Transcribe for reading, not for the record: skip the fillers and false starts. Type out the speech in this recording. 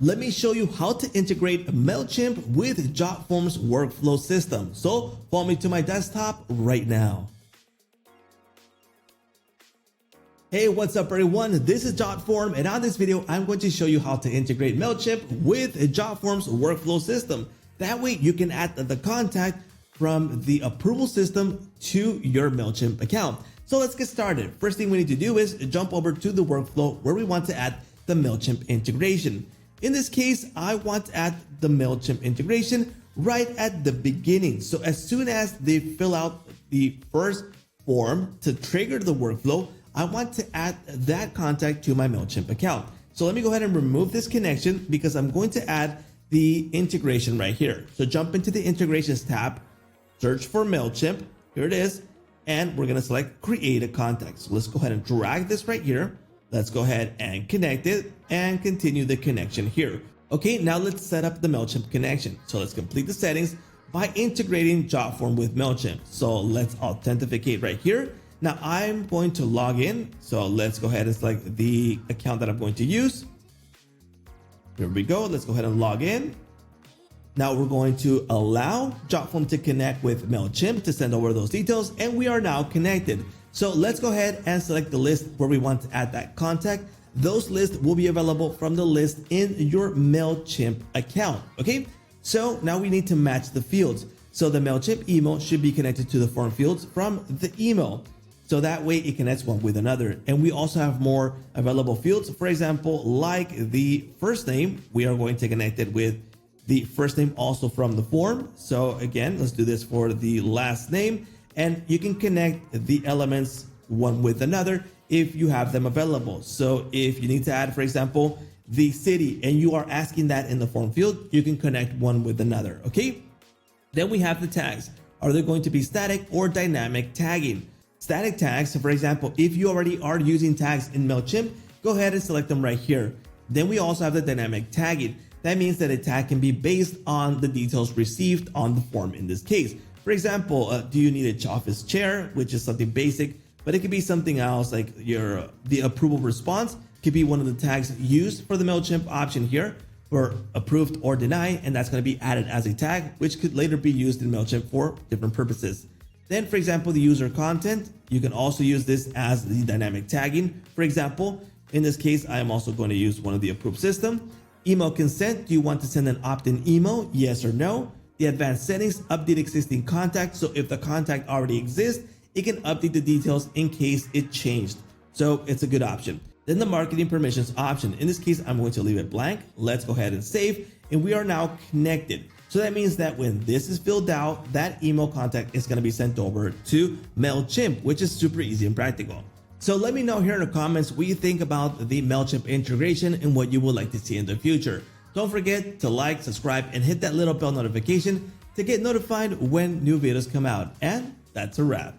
let me show you how to integrate Mailchimp with Jotform's workflow system. So follow me to my desktop right now. Hey, what's up everyone? This is Jotform, and on this video, I'm going to show you how to integrate Mailchimp with Jotform's workflow system. That way you can add the contact from the approval system to your Mailchimp account. So let's get started. First thing we need to do is jump over to the workflow where we want to add the Mailchimp integration. In this case, I want to add the Mailchimp integration right at the beginning. So as soon as they fill out the first form to trigger the workflow, I want to add that contact to my Mailchimp account. So let me go ahead and remove this connection because I'm going to add the integration right here. So jump into the integrations tab, search for Mailchimp. Here it is. And we're going to select create a contact. So let's go ahead and drag this right here. Let's go ahead and connect it and continue the connection here. Okay, now let's set up the Mailchimp connection. So let's complete the settings by integrating Jotform with Mailchimp. So let's authenticate right here. Now I'm going to log in. So let's go ahead and select the account that I'm going to use. Here we go. Let's go ahead and log in. Now we're going to allow Jotform to connect with Mailchimp to send over those details, and we are now connected. So let's go ahead and select the list where we want to add that contact. Those lists will be available from the list in your Mailchimp account. Okay, so now we need to match the fields. So the Mailchimp email should be connected to the form fields from the email. So that way it connects one with another. And we also have more available fields. For example, like the first name, we are going to connect it with the first name also from the form. So again, let's do this for the last name, and you can connect the elements one with another if you have them available. So if you need to add, for example, the city, and you are asking that in the form field, you can connect one with another. Okay. Then we have the tags. Are they going to be static or dynamic tagging? Static tags, so for example, if you already are using tags in Mailchimp, go ahead and select them right here. Then we also have the dynamic tagging. That means that a tag can be based on the details received on the form in this case. For example, do you need a office chair, which is something basic, but it could be something else like the approval response could be one of the tags used for the Mailchimp option here for approved or deny, and that's going to be added as a tag, which could later be used in Mailchimp for different purposes. Then, for example, the user content, you can also use this as the dynamic tagging. For example, in this case, I am also going to use one of the approved system. Email consent, do you want to send an opt-in email? Yes or no? The advanced settings, update existing contact. So if the contact already exists, it can update the details in case it changed. So it's a good option. Then the marketing permissions option. In this case, I'm going to leave it blank. Let's go ahead and save. And we are now connected. So that means that when this is filled out, that email contact is going to be sent over to Mailchimp, which is super easy and practical. So let me know here in the comments what you think about the Mailchimp integration and what you would like to see in the future. Don't forget to like, subscribe, and hit that little bell notification to get notified when new videos come out. And that's a wrap.